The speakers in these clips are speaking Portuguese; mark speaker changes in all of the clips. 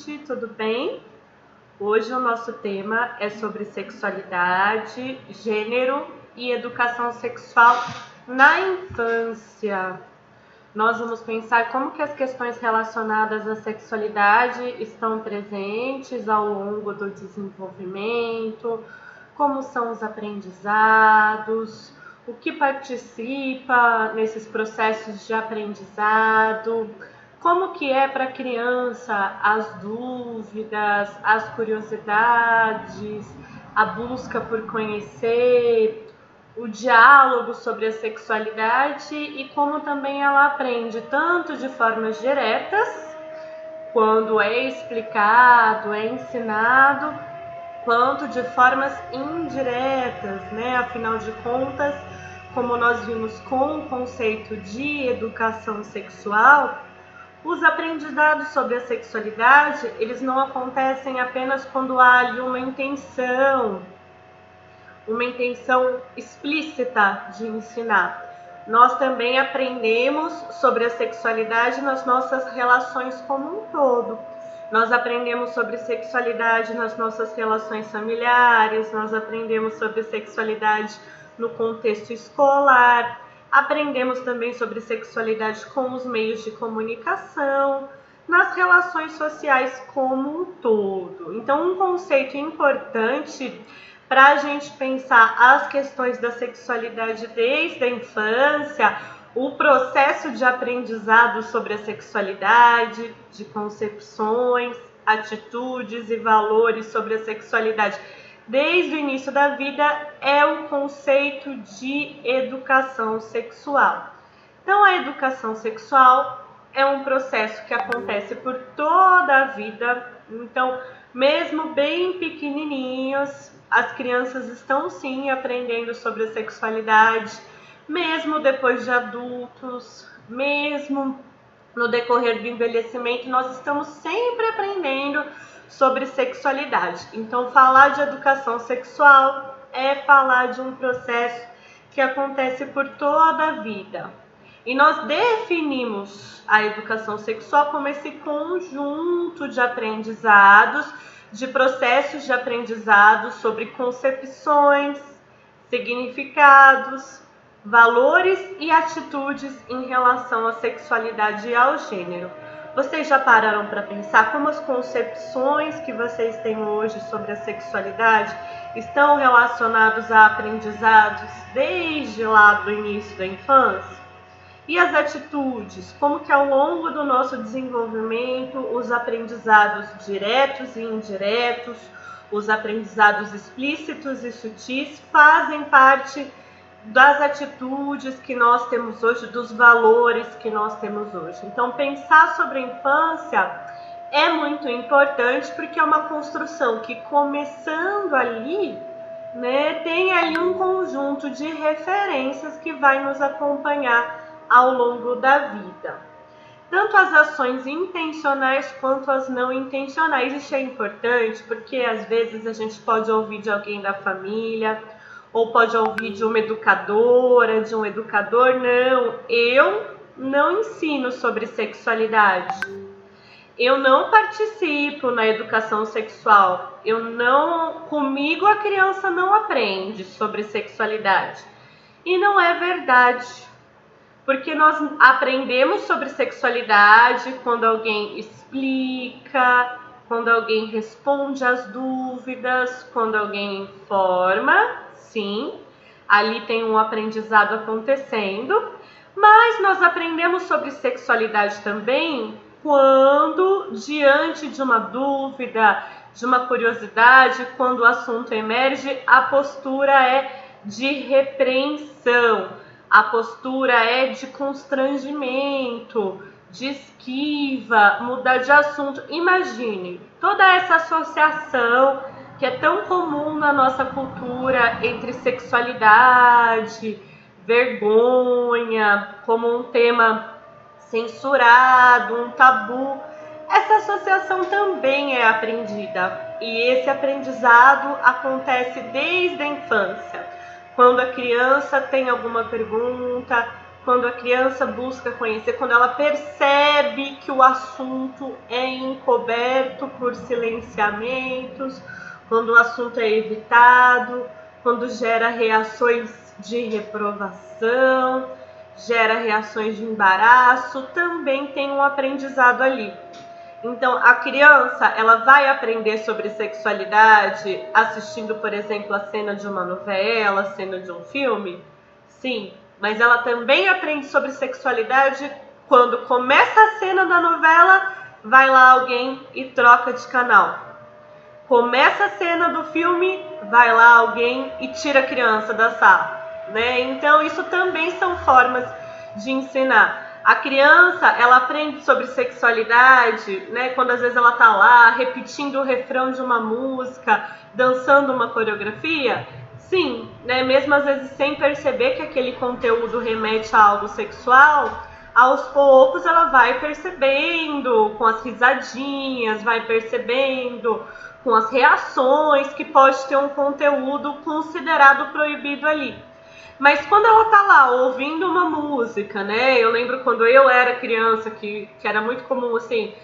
Speaker 1: gente, tudo bem? Hoje o nosso tema é sobre sexualidade, gênero e educação sexual na infância. Nós vamos pensar como que as questões relacionadas à sexualidade estão presentes ao longo do desenvolvimento, como são os aprendizados, o que participa nesses processos de aprendizado, como que é para a criança as dúvidas, as curiosidades, a busca por conhecer, o diálogo sobre a sexualidade e como também ela aprende tanto de formas diretas, quando é explicado, é ensinado, quanto de formas indiretas, né? Afinal de contas, como nós vimos com o conceito de educação sexual, os aprendizados sobre a sexualidade, eles não acontecem apenas quando há ali uma intenção explícita de ensinar. Nós também aprendemos sobre a sexualidade nas nossas relações como um todo. Nós aprendemos sobre sexualidade nas nossas relações familiares, nós aprendemos sobre sexualidade no contexto escolar, aprendemos também sobre sexualidade com os meios de comunicação, nas relações sociais como um todo. Então, um conceito importante para a gente pensar as questões da sexualidade desde a infância, o processo de aprendizado sobre a sexualidade, de concepções, atitudes e valores sobre a sexualidade desde o início da vida é o conceito de educação sexual. Então, a educação sexual é um processo que acontece por toda a vida. Então, mesmo bem pequenininhos, as crianças estão sim aprendendo sobre a sexualidade, mesmo depois de adultos, mesmo no decorrer do envelhecimento, nós estamos sempre aprendendo sobre sexualidade. Então, falar de educação sexual é falar de um processo que acontece por toda a vida. E nós definimos a educação sexual como esse conjunto de aprendizados, de processos de aprendizado sobre concepções, significados, valores e atitudes em relação à sexualidade e ao gênero. Vocês já pararam para pensar como as concepções que vocês têm hoje sobre a sexualidade estão relacionados a aprendizados desde lá do início da infância? E as atitudes, como que ao longo do nosso desenvolvimento os aprendizados diretos e indiretos, os aprendizados explícitos e sutis fazem parte das atitudes que nós temos hoje, dos valores que nós temos hoje. Então, pensar sobre a infância é muito importante porque é uma construção que, começando ali, né, tem ali um conjunto de referências que vai nos acompanhar ao longo da vida. Tanto as ações intencionais quanto as não intencionais. Isso é importante porque às vezes a gente pode ouvir de alguém da família, ou pode ouvir de uma educadora, de um educador, eu não ensino sobre sexualidade. Eu não participo na educação sexual. Comigo a criança não aprende sobre sexualidade. E não é verdade. Porque nós aprendemos sobre sexualidade quando alguém explica, quando alguém responde às dúvidas, quando alguém informa, sim, ali tem um aprendizado acontecendo, mas nós aprendemos sobre sexualidade também quando, diante de uma dúvida, de uma curiosidade, quando o assunto emerge, a postura é de repreensão. A postura é de constrangimento, de esquiva, mudar de assunto. Imagine toda essa associação que é tão comum na nossa cultura entre sexualidade, vergonha, como um tema censurado, um tabu. Essa associação também é aprendida e esse aprendizado acontece desde a infância. Quando a criança tem alguma pergunta, quando a criança busca conhecer, quando ela percebe que o assunto é encoberto por silenciamentos, quando o assunto é evitado, quando gera reações de reprovação, gera reações de embaraço, também tem um aprendizado ali. Então, a criança, ela vai aprender sobre sexualidade assistindo, por exemplo, a cena de uma novela, a cena de um filme? Sim, mas ela também aprende sobre sexualidade quando começa a cena da novela, vai lá alguém e troca de canal. Começa a cena do filme, vai lá alguém e tira a criança da sala, né? Então, isso também são formas de ensinar. A criança, ela aprende sobre sexualidade, né? Quando às vezes ela tá lá repetindo o refrão de uma música, dançando uma coreografia. Sim, né? Mesmo às vezes sem perceber que aquele conteúdo remete a algo sexual, aos poucos ela vai percebendo com as risadinhas, vai percebendo com as reações que pode ter um conteúdo considerado proibido ali. Mas quando ela tá lá ouvindo uma música, né? Eu lembro quando eu era criança que era muito comum assim,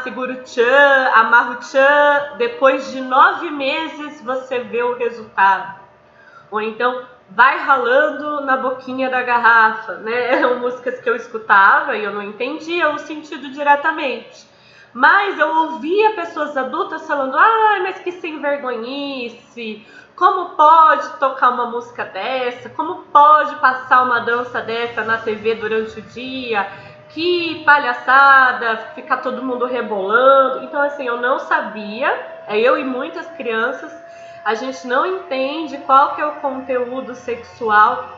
Speaker 1: segura o tchan, amarra o tchan, depois de 9 meses você vê o resultado. Ou então, vai ralando na boquinha da garrafa, né? Eram músicas que eu escutava e eu não entendia o sentido diretamente. Mas eu ouvia pessoas adultas falando, mas que sem vergonhice, como pode tocar uma música dessa, como pode passar uma dança dessa na TV durante o dia, que palhaçada, ficar todo mundo rebolando. Então assim, eu não sabia, eu e muitas crianças, a gente não entende qual que é o conteúdo sexual,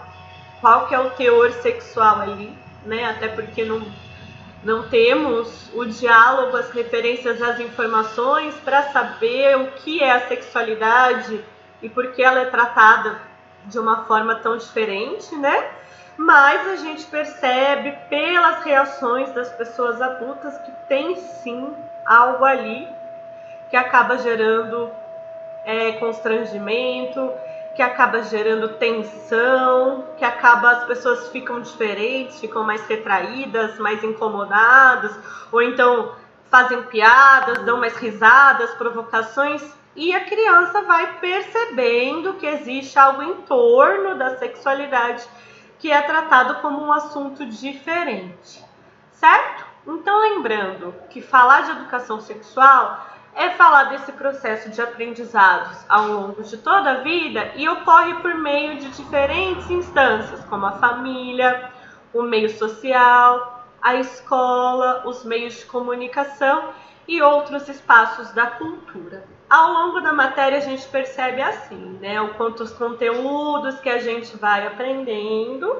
Speaker 1: qual que é o teor sexual ali, né? Até porque não temos o diálogo, as referências às informações para saber o que é a sexualidade e por que ela é tratada de uma forma tão diferente, né? Mas a gente percebe pelas reações das pessoas adultas que tem sim algo ali que acaba gerando constrangimento, que acaba gerando tensão, que as pessoas ficam diferentes, ficam mais retraídas, mais incomodadas, ou então fazem piadas, dão mais risadas, provocações, e a criança vai percebendo que existe algo em torno da sexualidade que é tratado como um assunto diferente, certo? Então, lembrando que falar de educação sexual é falar desse processo de aprendizados ao longo de toda a vida e ocorre por meio de diferentes instâncias, como a família, o meio social, a escola, os meios de comunicação e outros espaços da cultura. Ao longo da matéria a gente percebe assim, né, o quanto os conteúdos que a gente vai aprendendo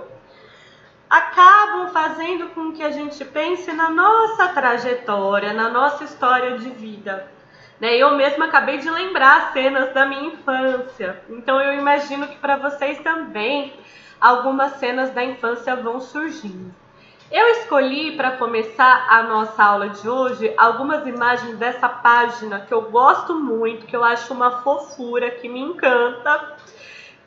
Speaker 1: acabam fazendo com que a gente pense na nossa trajetória, na nossa história de vida. Eu mesma acabei de lembrar cenas da minha infância, então eu imagino que para vocês também algumas cenas da infância vão surgindo. Eu escolhi para começar a nossa aula de hoje algumas imagens dessa página que eu gosto muito, que eu acho uma fofura, que me encanta,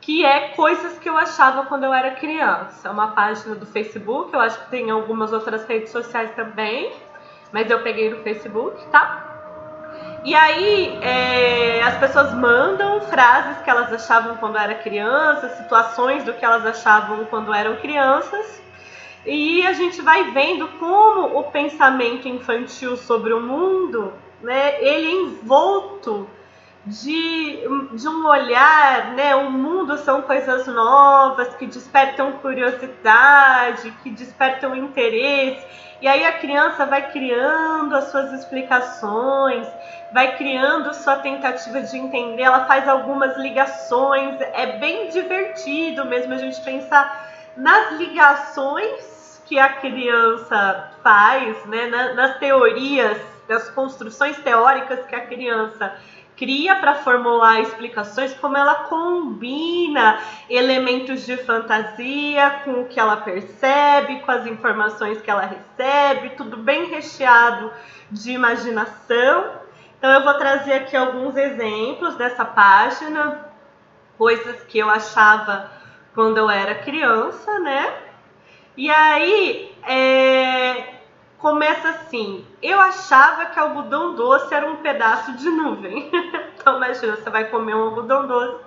Speaker 1: que é coisas que eu achava quando eu era criança. É uma página do Facebook, eu acho que tem algumas outras redes sociais também, mas eu peguei no Facebook, tá? E aí as pessoas mandam frases que elas achavam quando era criança, situações do que elas achavam quando eram crianças, e a gente vai vendo como o pensamento infantil sobre o mundo, né, ele é envolto de um olhar, né? O mundo são coisas novas que despertam curiosidade, que despertam interesse. E aí a criança vai criando as suas explicações, vai criando sua tentativa de entender, ela faz algumas ligações, é bem divertido mesmo a gente pensar nas ligações que a criança faz, né? Nas teorias, nas construções teóricas que a criança cria para formular explicações, como ela combina elementos de fantasia com o que ela percebe, com as informações que ela recebe, tudo bem recheado de imaginação. Então eu vou trazer aqui alguns exemplos dessa página, coisas que eu achava quando eu era criança, né? E aí, começa assim, eu achava que algodão doce era um pedaço de nuvem. Então imagina, você vai comer um algodão doce,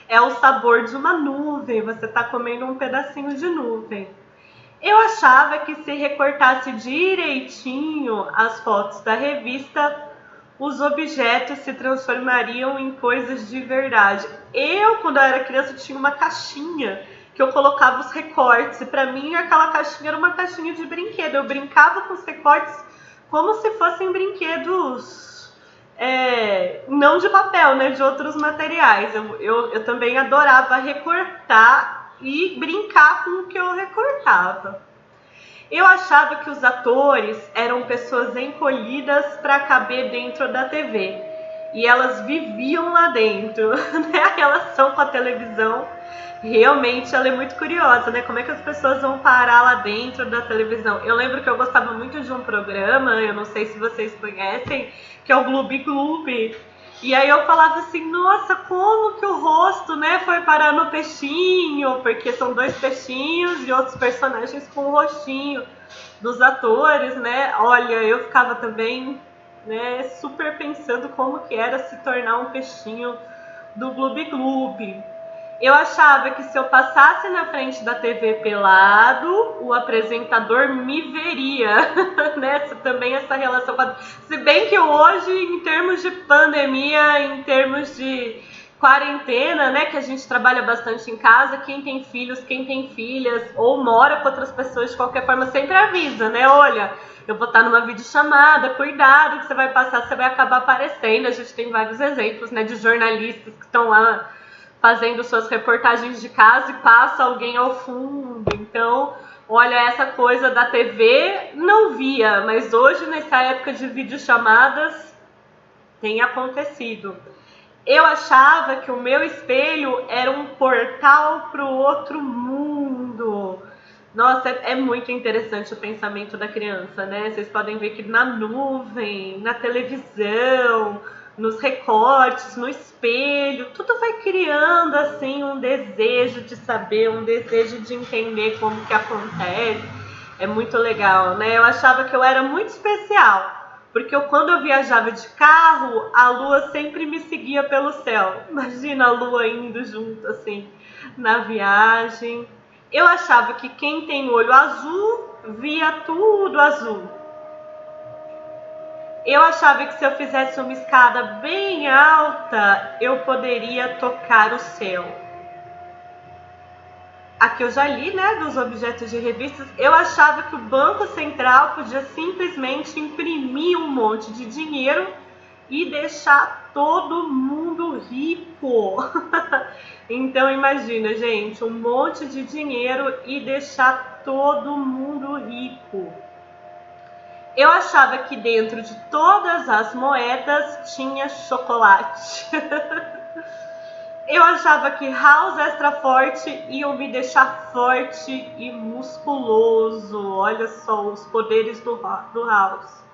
Speaker 1: é o sabor de uma nuvem, você está comendo um pedacinho de nuvem. Eu achava que se recortasse direitinho as fotos da revista, os objetos se transformariam em coisas de verdade. Eu, quando eu era criança, tinha uma caixinha que eu colocava os recortes, e para mim aquela caixinha era uma caixinha de brinquedo. Eu brincava com os recortes como se fossem brinquedos não de papel, né, de outros materiais. Eu também adorava recortar e brincar com o que eu recortava. Eu achava que os atores eram pessoas encolhidas para caber dentro da TV. E elas viviam lá dentro, né? A relação com a televisão, realmente ela é muito curiosa, né? Como é que as pessoas vão parar lá dentro da televisão? Eu lembro que eu gostava muito de um programa, eu não sei se vocês conhecem, que é o Gloob Gloob. E aí eu falava assim, nossa, como que o rosto, né, foi parar no peixinho? Porque são dois peixinhos e outros personagens com o rostinho dos atores, né? Olha, eu ficava também, né, super pensando como que era se tornar um peixinho do Gloob Gloob. Eu achava que se eu passasse na frente da TV pelado, o apresentador me veria, né? Também essa relação. Se bem que hoje, em termos de pandemia, em termos de quarentena, né, que a gente trabalha bastante em casa, quem tem filhos, quem tem filhas, ou mora com outras pessoas de qualquer forma, sempre avisa, né? Olha, eu vou estar numa videochamada, cuidado que você vai passar, você vai acabar aparecendo. A gente tem vários exemplos, né, de jornalistas que estão lá fazendo suas reportagens de casa e passa alguém ao fundo. Então, olha, essa coisa da TV não via, mas hoje, nessa época de videochamadas, tem acontecido. Eu achava que o meu espelho era um portal para o outro mundo. Nossa, é muito interessante o pensamento da criança, né? Vocês podem ver que na nuvem, na televisão, nos recortes, no espelho, tudo vai criando assim um desejo de saber, um desejo de entender como que acontece. É muito legal, né? Eu achava que eu era muito especial, porque quando eu viajava de carro, a lua sempre me seguia pelo céu. Imagina a lua indo junto assim na viagem. Eu achava que quem tem olho azul via tudo azul. Eu achava que se eu fizesse uma escada bem alta, eu poderia tocar o céu. Aqui eu já li, né, dos objetos de revistas. Eu achava que o Banco Central podia simplesmente imprimir um monte de dinheiro e deixar todo mundo rico. Então imagina, gente, um monte de dinheiro e deixar todo mundo rico. Eu achava que dentro de todas as moedas tinha chocolate. Eu achava que House Extra Forte iam me deixar forte e musculoso. Olha só os poderes do House.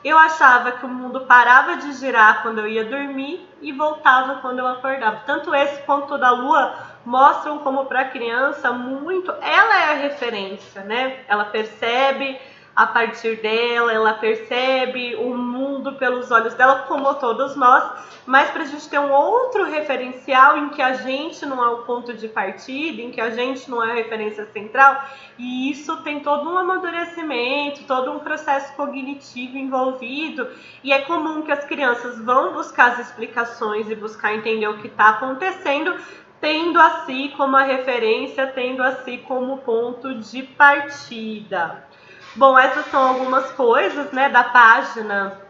Speaker 1: Eu achava que o mundo parava de girar quando eu ia dormir e voltava quando eu acordava. Tanto esse quanto o da Lua mostram como para a criança muito... Ela é a referência, né? Ela percebe a partir dela, ela percebe o mundo pelos olhos dela, como todos nós, mas para a gente ter um outro referencial em que a gente não é o ponto de partida, em que a gente não é a referência central, e isso tem todo um amadurecimento, todo um processo cognitivo envolvido, e é comum que as crianças vão buscar as explicações e buscar entender o que está acontecendo, tendo a si como a referência, tendo a si como ponto de partida. Bom, essas são algumas coisas, né, da página,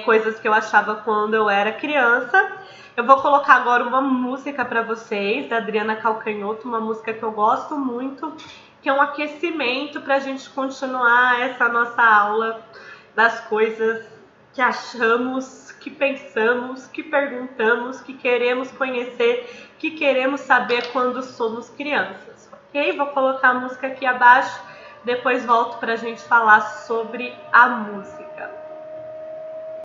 Speaker 1: coisas que eu achava quando eu era criança. Eu vou colocar agora uma música para vocês, da Adriana Calcanhoto, uma música que eu gosto muito, que é um aquecimento para a gente continuar essa nossa aula das coisas que achamos, que pensamos, que perguntamos, que queremos conhecer, que queremos saber quando somos crianças, ok? Vou colocar a música aqui abaixo. Depois volto para a gente falar sobre a música.